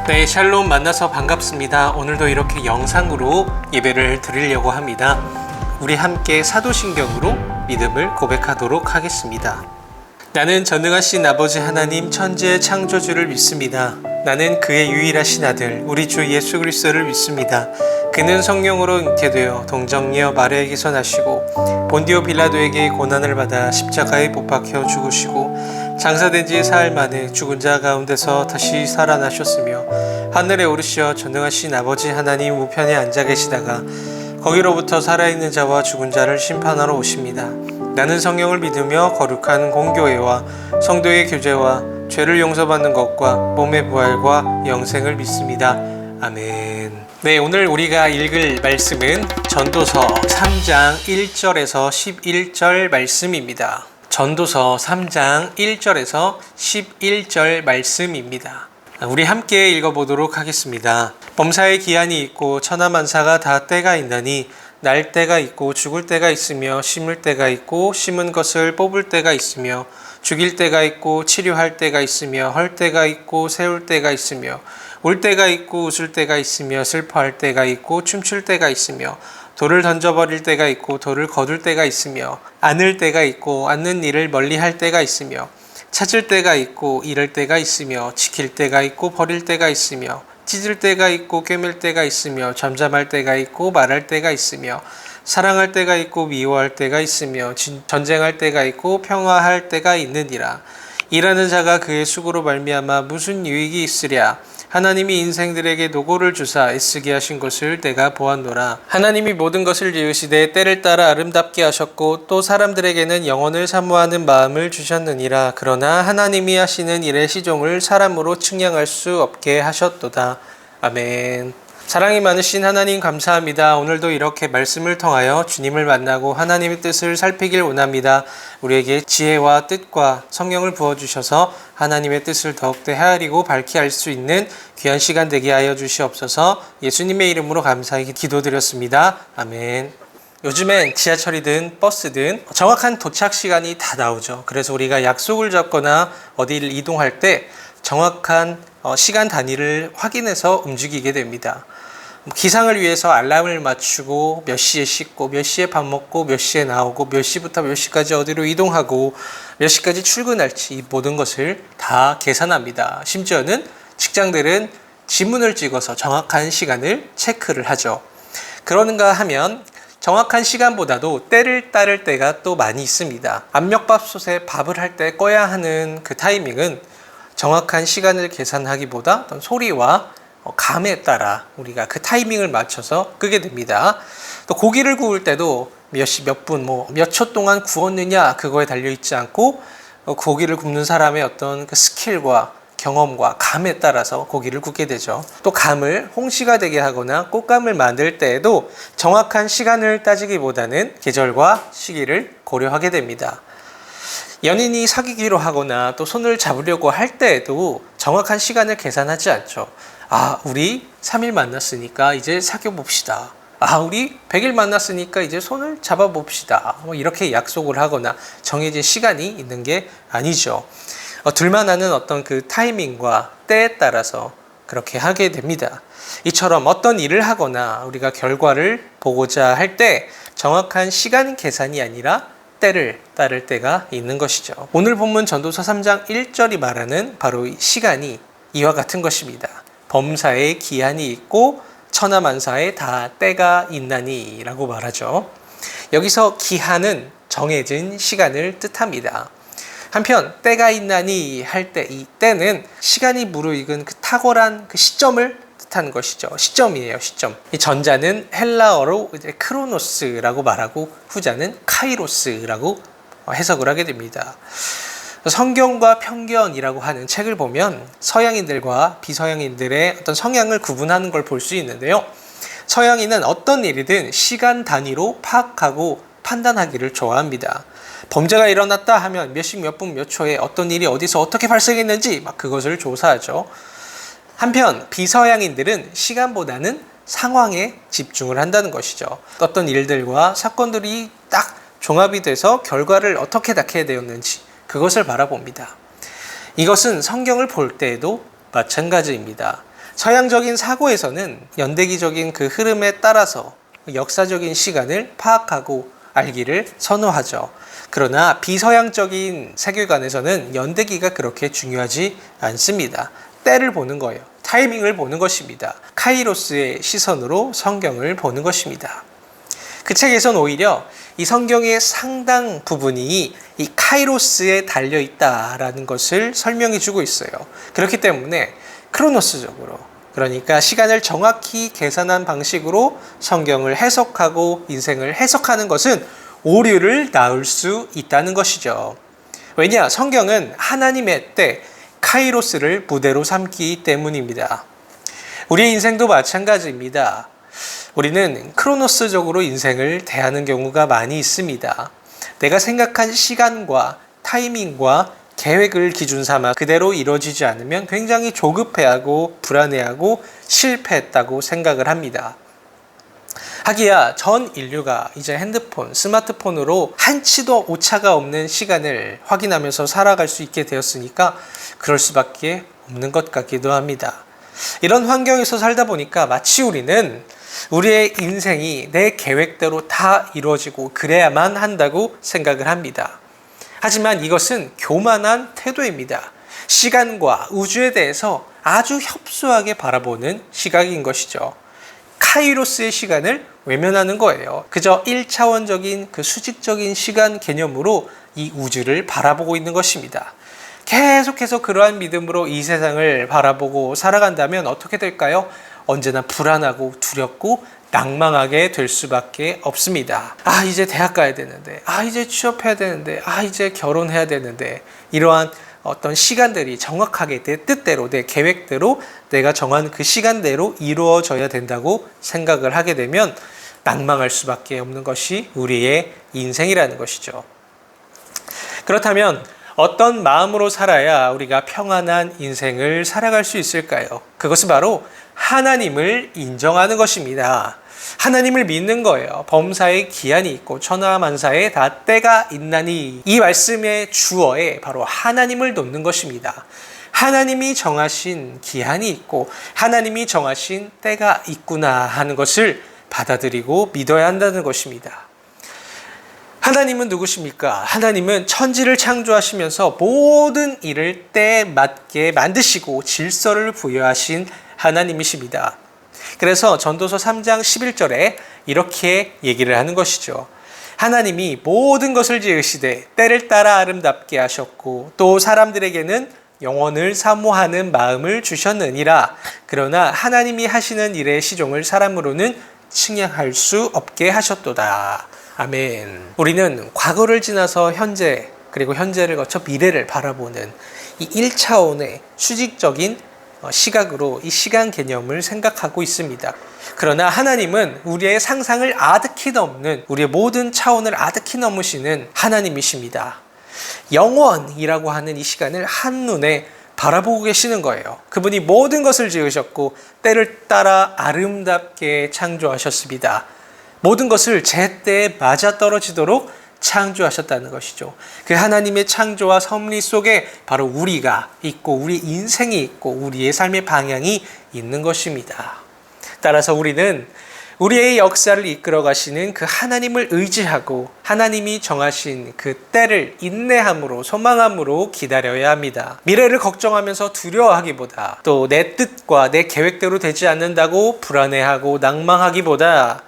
네, 샬롬 만나서 반갑습니다. 오늘도 이렇게 영상으로 예배를 드리려고 합니다. 우리 함께 사도신경으로 믿음을 고백하도록 하겠습니다. 나는 전능하신 아버지 하나님 천지의 창조주를 믿습니다. 나는 그의 유일하신 아들 우리 주 예수 그리스도를 믿습니다. 그는 성령으로 잉태되어 동정녀 마리아에게서 나시고 본디오 빌라도에게 고난을 받아 십자가에 못 박혀 죽으시고 장사된 지 사흘 만에 죽은 자 가운데서 다시 살아나셨으며 하늘에 오르시어 전능하신 아버지 하나님 우편에 앉아 계시다가 거기로부터 살아있는 자와 죽은 자를 심판하러 오십니다. 나는 성령을 믿으며 거룩한 공교회와 성도의 교제와 죄를 용서받는 것과 몸의 부활과 영생을 믿습니다. 아멘. 네, 오늘 우리가 읽을 말씀은 전도서 3장 1절에서 11절 말씀입니다. 전도서 3장 1절에서 11절 말씀입니다. 우리 함께 읽어보도록 하겠습니다. 범사에 기한이 있고 천하만사가 다 때가 있나니 날 때가 있고 죽을 때가 있으며 심을 때가 있고 심은 것을 뽑을 때가 있으며 죽일 때가 있고 치료할 때가 있으며 헐 때가 있고 세울 때가 있으며 울 때가 있고 웃을 때가 있으며 슬퍼할 때가 있고 춤출 때가 있으며 돌을 던져버릴 때가 있고 돌을 거둘 때가 있으며 안을 때가 있고 안는 일을 멀리할 때가 있으며 찾을 때가 있고 잃을 때가 있으며 지킬 때가 있고 버릴 때가 있으며 찢을 때가 있고 꿰맬 때가 있으며 잠잠할 때가 있고 말할 때가 있으며 사랑할 때가 있고 미워할 때가 있으며 전쟁할 때가 있고 평화할 때가 있느니라. 일하는 자가 그의 수고로 말미암아 무슨 유익이 있으랴. 하나님이 인생들에게 노고를 주사 애쓰게 하신 것을 내가 보았노라. 하나님이 모든 것을 지으시되 때를 따라 아름답게 하셨고 또 사람들에게는 영혼을 사모하는 마음을 주셨느니라. 그러나 하나님이 하시는 일의 시종을 사람으로 측량할 수 없게 하셨도다. 아멘. 사랑이 많으신 하나님 감사합니다. 오늘도 이렇게 말씀을 통하여 주님을 만나고 하나님의 뜻을 살피길 원합니다. 우리에게 지혜와 뜻과 성령을 부어주셔서 하나님의 뜻을 더욱더 헤아리고 밝히 알 수 있는 귀한 시간 되게 하여 주시옵소서. 예수님의 이름으로 감사히 기도드렸습니다. 아멘. 요즘엔 지하철이든 버스든 정확한 도착 시간이 다 나오죠. 그래서 우리가 약속을 잡거나 어디를 이동할 때 정확한 시간 단위를 확인해서 움직이게 됩니다. 기상을 위해서 알람을 맞추고 몇 시에 씻고 몇 시에 밥 먹고 몇 시에 나오고 몇 시부터 몇 시까지 어디로 이동하고 몇 시까지 출근할지 이 모든 것을 다 계산합니다. 심지어는 직장들은 지문을 찍어서 정확한 시간을 체크를 하죠. 그러는가 하면 정확한 시간보다도 때를 따를 때가 또 많이 있습니다. 압력밥솥에 밥을 할 때 꺼야 하는 그 타이밍은 정확한 시간을 계산하기보다 어떤 소리와 감에 따라 우리가 그 타이밍을 맞춰서 끄게 됩니다. 또 고기를 구울 때도 몇 시 몇 분 몇 초 동안 구웠느냐 그거에 달려 있지 않고 고기를 굽는 사람의 어떤 그 스킬과 경험과 감에 따라서 고기를 굽게 되죠. 또 감을 홍시가 되게 하거나 꽃감을 만들 때에도 정확한 시간을 따지기보다는 계절과 시기를 고려하게 됩니다. 연인이 사귀기로 하거나 또 손을 잡으려고 할 때에도 정확한 시간을 계산하지 않죠. 우리 3일 만났으니까 이제 사귀어 봅시다. 우리 100일 만났으니까 이제 손을 잡아 봅시다. 이렇게 약속을 하거나 정해진 시간이 있는 게 아니죠. 둘만 아는 어떤 그 타이밍과 때에 따라서 그렇게 하게 됩니다. 이처럼 어떤 일을 하거나 우리가 결과를 보고자 할 때 정확한 시간 계산이 아니라 때를 따를 때가 있는 것이죠. 오늘 본문 전도서 3장 1절이 말하는 바로 이 시간이 이와 같은 것입니다. 범사에 기한이 있고 천하만사에 다 때가 있나니 라고 말하죠. 여기서 기한은 정해진 시간을 뜻합니다. 한편 때가 있나니 할 때 이 때는 시간이 무르익은 그 탁월한 그 시점을 뜻하는 것이죠. 시점이에요. 시점. 이 전자는 헬라어로 이제 크로노스라고 말하고 후자는 카이로스라고 해석을 하게 됩니다. 성경과 편견이라고 하는 책을 보면 서양인들과 비서양인들의 어떤 성향을 구분하는 걸 볼 수 있는데요. 서양인은 어떤 일이든 시간 단위로 파악하고 판단하기를 좋아합니다. 범죄가 일어났다 하면 몇 시 몇 분 몇 초에 어떤 일이 어디서 어떻게 발생했는지 그것을 조사하죠. 한편 비서양인들은 시간보다는 상황에 집중을 한다는 것이죠. 어떤 일들과 사건들이 딱 종합이 돼서 결과를 어떻게 낳게 되었는지 그것을 바라봅니다. 이것은 성경을 볼 때에도 마찬가지입니다. 서양적인 사고에서는 연대기적인 그 흐름에 따라서 역사적인 시간을 파악하고 알기를 선호하죠. 그러나 비서양적인 세계관에서는 연대기가 그렇게 중요하지 않습니다. 때를 보는 거예요. 타이밍을 보는 것입니다. 카이로스의 시선으로 성경을 보는 것입니다. 그 책에서는 오히려 이 성경의 상당 부분이 이 카이로스에 달려있다라는 것을 설명해 주고 있어요. 그렇기 때문에 크로노스적으로, 그러니까 시간을 정확히 계산한 방식으로 성경을 해석하고 인생을 해석하는 것은 오류를 낳을 수 있다는 것이죠. 왜냐? 성경은 하나님의 때, 카이로스를 무대로 삼기 때문입니다. 우리의 인생도 마찬가지입니다. 우리는 크로노스적으로 인생을 대하는 경우가 많이 있습니다. 내가 생각한 시간과 타이밍과 계획을 기준 삼아 그대로 이루어지지 않으면 굉장히 조급해하고 불안해하고 실패했다고 생각을 합니다. 하기야 전 인류가 이제 핸드폰, 스마트폰으로 한치도 오차가 없는 시간을 확인하면서 살아갈 수 있게 되었으니까 그럴 수밖에 없는 것 같기도 합니다. 이런 환경에서 살다 보니까 마치 우리는 우리의 인생이 내 계획대로 다 이루어지고 그래야만 한다고 생각을 합니다. 하지만 이것은 교만한 태도입니다. 시간과 우주에 대해서 아주 협소하게 바라보는 시각인 것이죠. 카이로스의 시간을 외면하는 거예요. 그저 1차원적인 그 수직적인 시간 개념으로 이 우주를 바라보고 있는 것입니다. 계속해서 그러한 믿음으로 이 세상을 바라보고 살아간다면 어떻게 될까요? 언제나 불안하고 두렵고 낭망하게 될 수밖에 없습니다. 아, 이제 대학 가야 되는데, 아, 이제 취업해야 되는데, 아, 이제 결혼해야 되는데, 이러한 어떤 시간들이 정확하게 내 뜻대로, 내 계획대로 내가 정한 그 시간대로 이루어져야 된다고 생각을 하게 되면 낭망할 수밖에 없는 것이 우리의 인생이라는 것이죠. 그렇다면 어떤 마음으로 살아야 우리가 평안한 인생을 살아갈 수 있을까요? 그것은 바로 하나님을 인정하는 것입니다. 하나님을 믿는 거예요. 범사에 기한이 있고 천하만사에 다 때가 있나니, 이 말씀의 주어에 바로 하나님을 놓는 것입니다. 하나님이 정하신 기한이 있고 하나님이 정하신 때가 있구나 하는 것을 받아들이고 믿어야 한다는 것입니다. 하나님은 누구십니까? 하나님은 천지를 창조하시면서 모든 일을 때에 맞게 만드시고 질서를 부여하신 하나님이십니다. 그래서 전도서 3장 11절에 이렇게 얘기를 하는 것이죠. 하나님이 모든 것을 지으시되 때를 따라 아름답게 하셨고 또 사람들에게는 영원을 사모하는 마음을 주셨느니라. 그러나 하나님이 하시는 일의 시종을 사람으로는 측량할 수 없게 하셨도다. 아멘. 우리는 과거를 지나서 현재, 그리고 현재를 거쳐 미래를 바라보는 이 1차원의 수직적인 시각으로 이 시간 개념을 생각하고 있습니다. 그러나 하나님은 우리의 상상을 아득히 넘는, 우리의 모든 차원을 아득히 넘으시는 하나님이십니다. 영원이라고 하는 이 시간을 한눈에 바라보고 계시는 거예요. 그분이 모든 것을 지으셨고 때를 따라 아름답게 창조하셨습니다. 모든 것을 제때에 맞아떨어지도록 창조하셨다는 것이죠. 그 하나님의 창조와 섭리 속에 바로 우리가 있고 우리 인생이 있고 우리의 삶의 방향이 있는 것입니다. 따라서 우리는 우리의 역사를 이끌어 가시는 그 하나님을 의지하고 하나님이 정하신 그 때를 인내함으로 소망함으로 기다려야 합니다. 미래를 걱정하면서 두려워하기보다, 또 내 뜻과 내 계획대로 되지 않는다고 불안해하고 낭망하기보다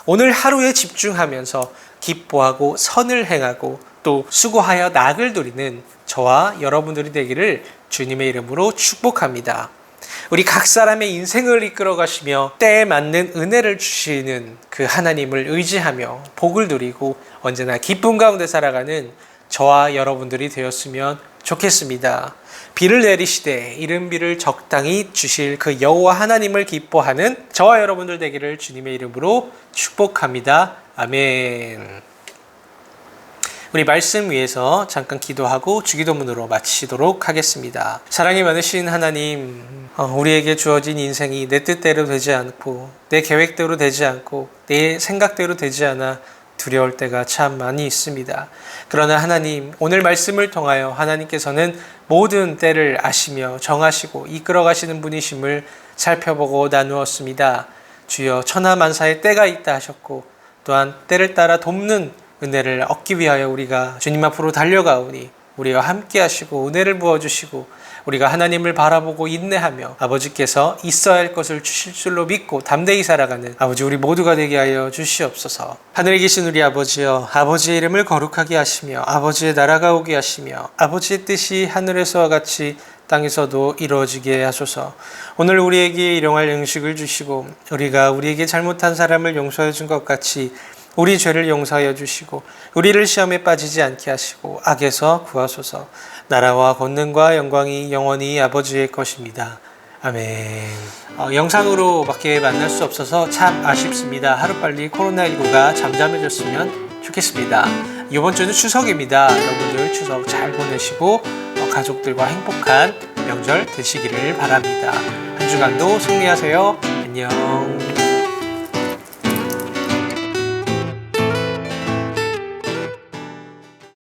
오늘 하루에 집중하면서 기뻐하고 선을 행하고 또 수고하여 낙을 누리는 저와 여러분들이 되기를 주님의 이름으로 축복합니다. 우리 각 사람의 인생을 이끌어 가시며 때에 맞는 은혜를 주시는 그 하나님을 의지하며 복을 누리고 언제나 기쁨 가운데 살아가는 저와 여러분들이 되었으면 좋겠습니다. 비를 내리시되 이른 비를 적당히 주실 그 여호와 하나님을 기뻐하는 저와 여러분들 되기를 주님의 이름으로 축복합니다. 아멘. 우리 말씀 위에서 잠깐 기도하고 주기도문으로 마치도록 하겠습니다. 사랑이 많으신 하나님, 우리에게 주어진 인생이 내 뜻대로 되지 않고 내 계획대로 되지 않고 내 생각대로 되지 않아 두려울 때가 참 많이 있습니다. 그러나 하나님, 오늘 말씀을 통하여 하나님께서는 모든 때를 아시며 정하시고 이끌어 가시는 분이심을 살펴보고 나누었습니다. 주여 천하만사에 때가 있다 하셨고 또한 때를 따라 돕는 은혜를 얻기 위하여 우리가 주님 앞으로 달려가오니 우리와 함께 하시고 은혜를 부어주시고 우리가 하나님을 바라보고 인내하며 아버지께서 있어야 할 것을 주실 줄로 믿고 담대히 살아가는 아버지 우리 모두가 되게 하여 주시옵소서. 하늘에 계신 우리 아버지여, 아버지의 이름을 거룩하게 하시며 아버지의 나라가 오게 하시며 아버지의 뜻이 하늘에서와 같이 땅에서도 이루어지게 하소서. 오늘 우리에게 일용할 음식을 주시고 우리가 우리에게 잘못한 사람을 용서해 준 것 같이 우리 죄를 용서하여 주시고 우리를 시험에 빠지지 않게 하시고 악에서 구하소서. 나라와 권능과 영광이 영원히 아버지의 것입니다. 아멘. 영상으로 밖에 만날 수 없어서 참 아쉽습니다. 하루빨리 코로나19가 잠잠해졌으면 좋겠습니다. 이번 주는 추석입니다. 여러분들 추석 잘 보내시고 가족들과 행복한 명절 되시기를 바랍니다. 한 주간도 승리하세요. 안녕.